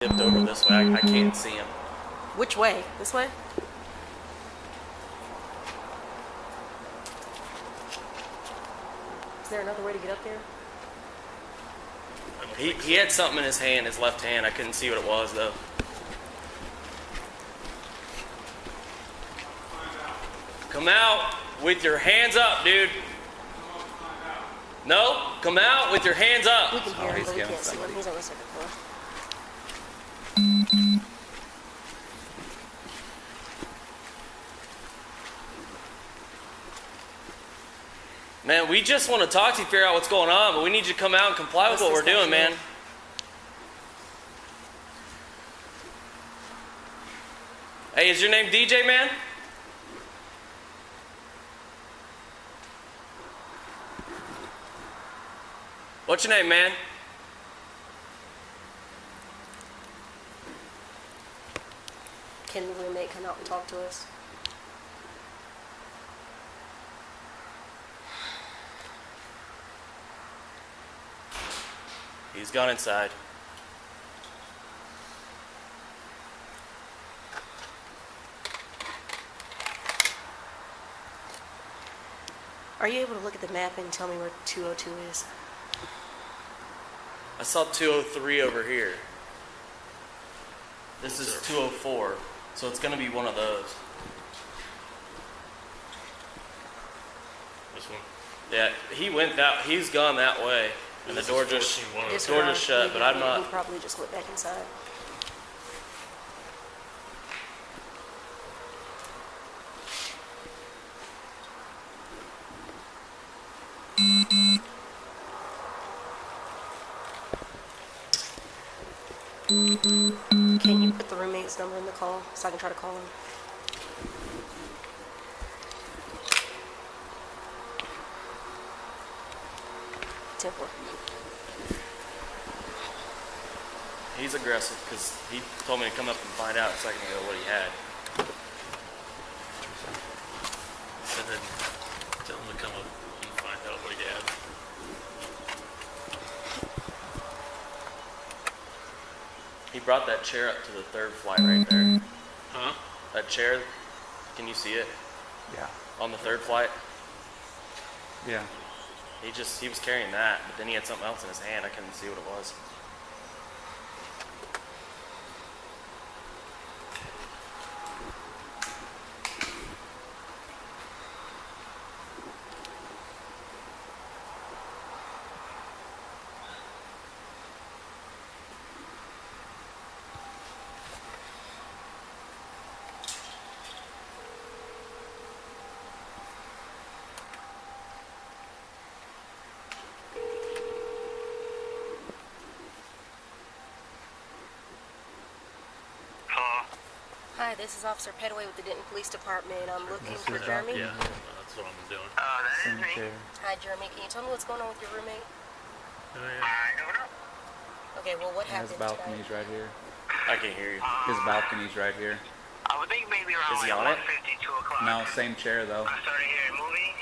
Dipped over this way. I can't see him. Which way? This way? Is there another way to get up there? He had something in his hand, his left hand. I couldn't see what it was though. Come out with your hands up, dude. No, come out with your hands up. We can hear him, but we can't see him. He's on the second floor. Man, we just want to talk to you, figure out what's going on, but we need you to come out and comply with what we're doing, man. Hey, is your name DJ, man? What's your name, man? Can the roommate come out and talk to us? He's gone inside. Are you able to look at the map and tell me where 202 is? I saw 203 over here. This is 204, so it's gonna be one of those. This one? Yeah, he's gone that way, and the door just shut, but I'm not. He probably just went back inside. Can you put the roommate's number in the call so I can try to call him? Temple. He's aggressive because he told me to come up and find out a second ago what he had. And then tell him to come up and find out what he had. He brought that chair up to the third flight right there. Huh? That chair, can you see it? Yeah. On the third flight? Yeah. He was carrying that, but then he had something else in his hand. I couldn't see what it was. Hi, this is Officer Petaway with the Denton Police Department. I'm looking for Jeremy. Yeah, that's what I'm doing. That is me. Hi, Jeremy. Can you tell me what's going on with your roommate? Oh, yeah. I don't know. Okay, well, what His happened balcony's tonight? right here. I can hear you. His balcony's right here. I would think maybe around Is he like on it? 1:50, 2 o'clock. No, same chair though. I started hearing moving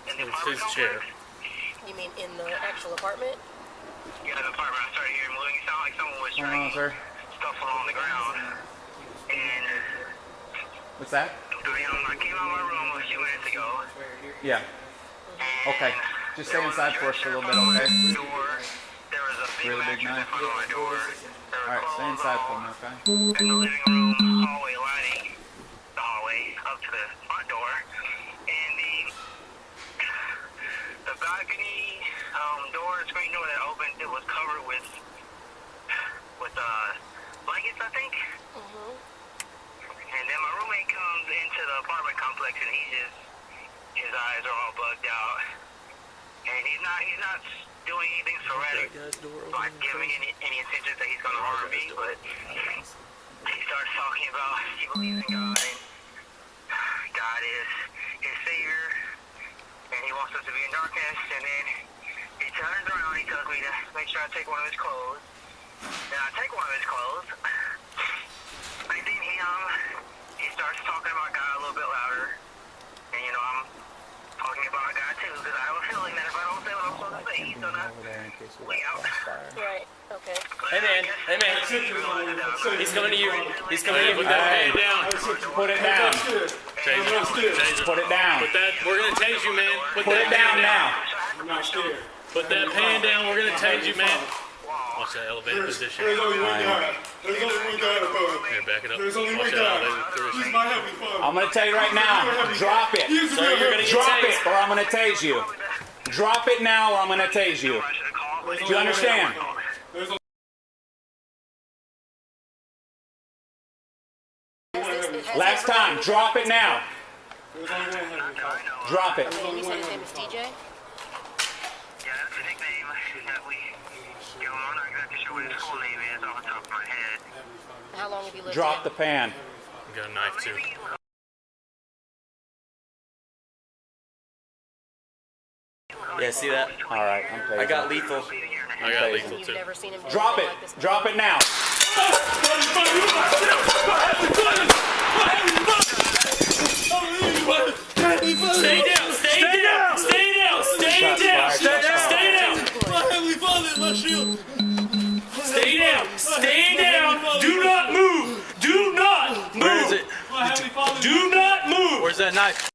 in the It's apartment his chair. complex. You mean in the actual apartment? Yeah, the apartment. I started hearing moving. It sounded like someone was What's going on, dragging sir? stuff along the ground. And What's that? I came out of my room a few minutes ago. Yeah. Okay. Just stay inside for us for a little bit, okay? There was a big Really big mattress in knife? front of my door. There were Alright, stay clothes inside for all me, okay? in the living room hallway lining the hallway up to the front door. And the balcony door, screen door that opened, it was covered with blankets, I think. And then my roommate comes into the apartment complex and his eyes are all bugged out. And he's not doing anything sporadic, like giving any intentions that he's gonna harm me, but he starts talking about he believes in God and God is his savior and he wants us to be in darkness. And then he turns around and he tells me to make sure I take one of his clothes. Then I take one of his clothes. And then he starts talking about God a little bit louder. And I'm talking about God too, because I have a feeling that if I don't say what I'm supposed to say, he's gonna way out. Right, okay. Hey, man. I guess Hey man, he's coming to you. He's coming to you. Put that pan down. Put it down. Taser. Put it down. Put that. We're gonna tase you, man. Put it down now. I'm not scared. Put that pan down. We're gonna tase you, man. Watch that elevated position. There's only one guy. There's only one guy above him. Here, back it up. There's only Watch one that guy. elevated He's position. my heavenly father. I'm gonna tell you right now. Drop it. He's So you're gonna get Drop tased. it, or I'm gonna tase you. Drop it now, or I'm gonna tase you. Do you understand? There's only Last time. Drop it now. one heavenly father. Drop it. And you said his name is DJ? Yeah, that's the nickname that we give him. I'm not exactly sure what his full name is off the top of my head. How long have you lived Drop the here? pan. Got a knife too. Yeah, see that? All right, I'm tasing. I got lethal. I got lethal You've too. never seen him do Drop it. anything like this before? Drop it now. Stay down. Stay down. Stay down. Stay down. Stay down. My heavenly father is my shield. Stay down. Stay down. Do not move. Do not move. Where is it? My heavenly father. Do not move. Where's that knife?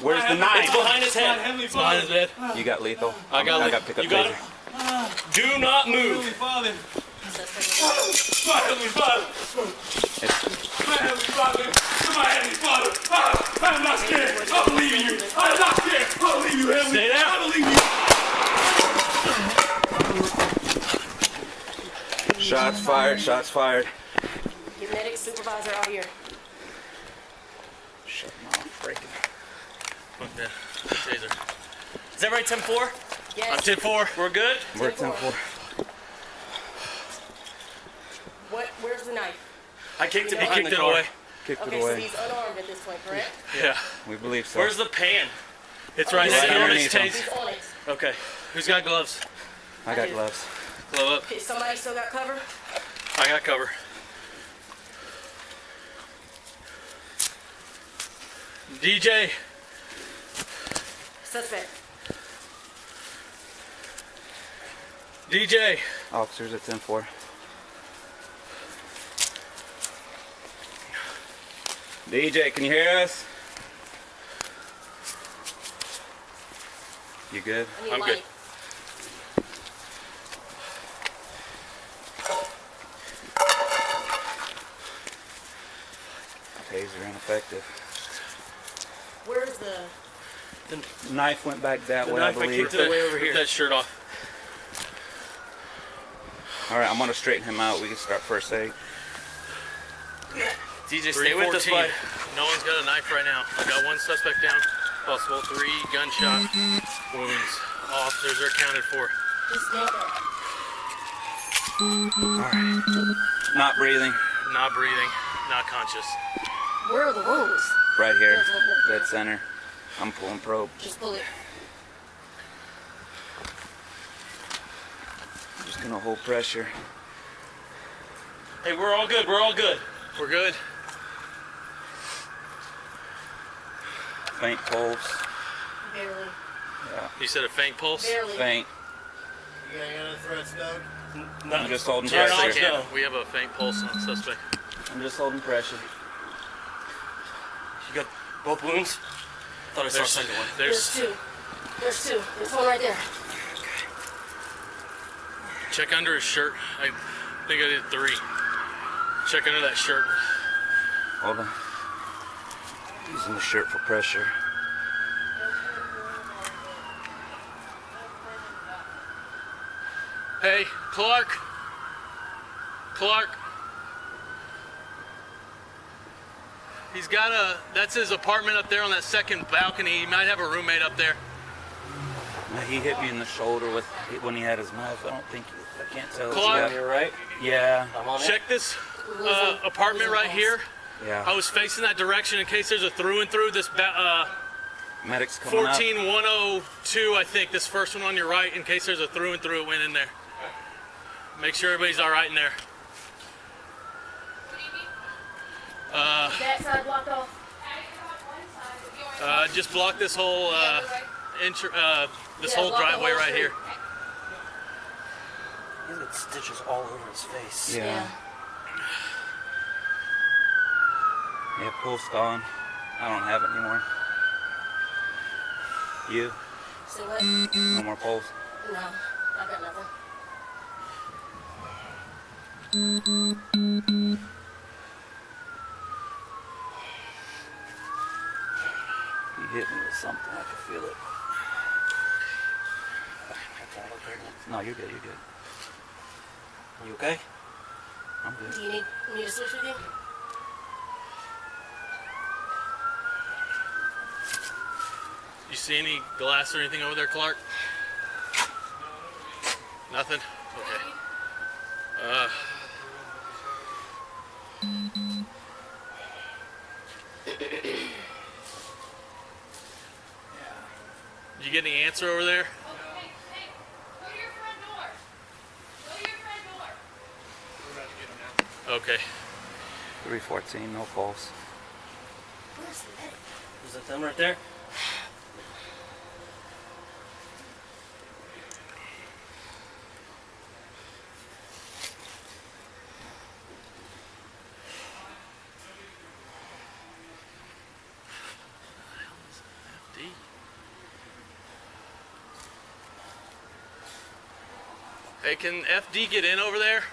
Where's the It's knife? behind his My head. heavenly Behind his father. head. You got lethal. I got I got pickup You got taser. him? Do not Heavenly move. father. Suspect My heavenly father. My heavenly father. My heavenly father. I'm not scared. I believe in you. I'm not scared. I believe you, heavenly. Stay down. I believe you. Shots fired. Shots fired. Your medic supervisor out here. Shut him off. Break it. Okay. Taser. Is that right, 10-4? Yes. I'm 10-4. We're good? We're 10-4. Where's the knife? I kicked it He behind kicked the it car. away. Kicked it Okay, so away. he's unarmed at this point, correct? Yeah. We believe so. Where's the pan? It's right Right next to his underneath him. tase. He's on it. Okay. Who's got gloves? I got gloves. Glove up. Is somebody still got cover? I got cover. DJ. Suspect. DJ. Officers at 10-4. DJ, can you hear us? You good? I need I'm light. good. Taser ineffective. Where's the... Knife went back that The way, I knife I believe. kicked it way over Rip here. that shirt off. All right, I'm gonna straighten him out. We can start first aid. DJ, stay with us, 314. bud. No one's got a knife right now. I got one suspect down. Possible 3 gunshot wounds. All officers are accounted for. Just stand there. Not breathing. Not breathing. Not conscious. Where are the wounds? Right here, Yes, look, look. dead center. I'm pulling probe. Just pull it. I'm just gonna hold pressure. Hey, we're all good. We're all good. We're good. Faint pulse. Barely. You said a faint pulse? Barely. Faint. You got any other threats, Doug? No. I'm just holding Yeah, no, pressure. no. We have a faint pulse on the suspect. I'm just holding pressure. You got both wounds? I thought I saw a second one. There's two. There's two. There's one right there. Check under his shirt. I think I did 3. Check under that shirt. Hold on. Using the shirt for pressure. Hey, Clark. Clark. He's got that's his apartment up there on that second balcony. He might have a roommate up there. He hit me in the shoulder with when he had his knife. I don't think I can't tell. Clark? You're right. Yeah. I'm on it. Check this apartment right here. I Yeah. was facing that direction in case there's a through and through. This Medics coming up. 14102, I think. This first one on your right. In case there's a through and through, it went in there. Make sure everybody's all right in there. That side blocked off. Just block this whole this Yeah, whole block the driveway whole right street. here. He's got stitches all over his face. Yeah. Yeah, pool's gone. I don't have it anymore. You? See what? No more poles? No, I got nothing. You hit me with something, I could feel it. No, you're good, you're good. You okay? I'm good. Do you need me to switch with you? You see any glass or anything over there, Clark? Nothing? Okay. Did you get any answer over there? Hey, go to your front door. Go to your front door. Okay. 314, no pulse. Where's the medic? Is that them right there? Hey, can FD get in over there?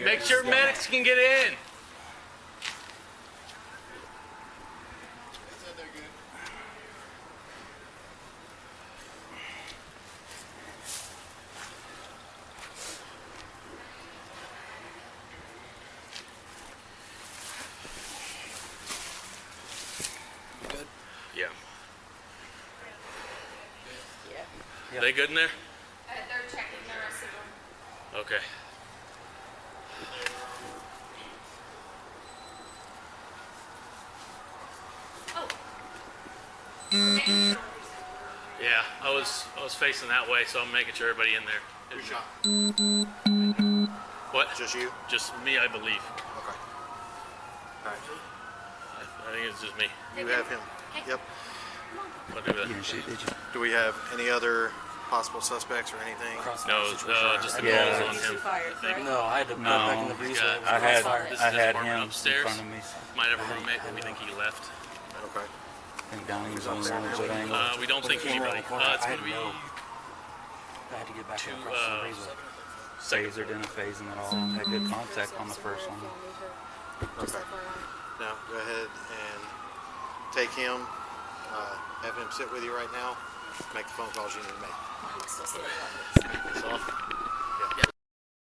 Make sure medics can get in. Yeah. Yeah. They good in there? They're checking the rest of them. Okay. Oh. Okay. Yeah, I was facing that way, so I'm making sure everybody in there. Who shot? What? Just you? Just me, I believe. Okay. All right. I think it's just me. You have him. Yep. I'll do You that. didn't shoot, did you? Do we have any other possible suspects or anything? No, just the Yeah. calls on him. Fired, correct? No, I had to put No, back in the breezeway. I had This is I his had apartment him upstairs. in front of me. So Might have a roommate, but we think he left. Okay. I think Downey was on the good angle. We don't think anybody. It's gonna be I had to get back two, across the breezeway. second. Phaser didn't phase him at all. Had good contact on the first one. Just Okay. FYI. Now go ahead and take him. Have him sit with you right now. Make the phone calls you need to make. I'm still sitting like this.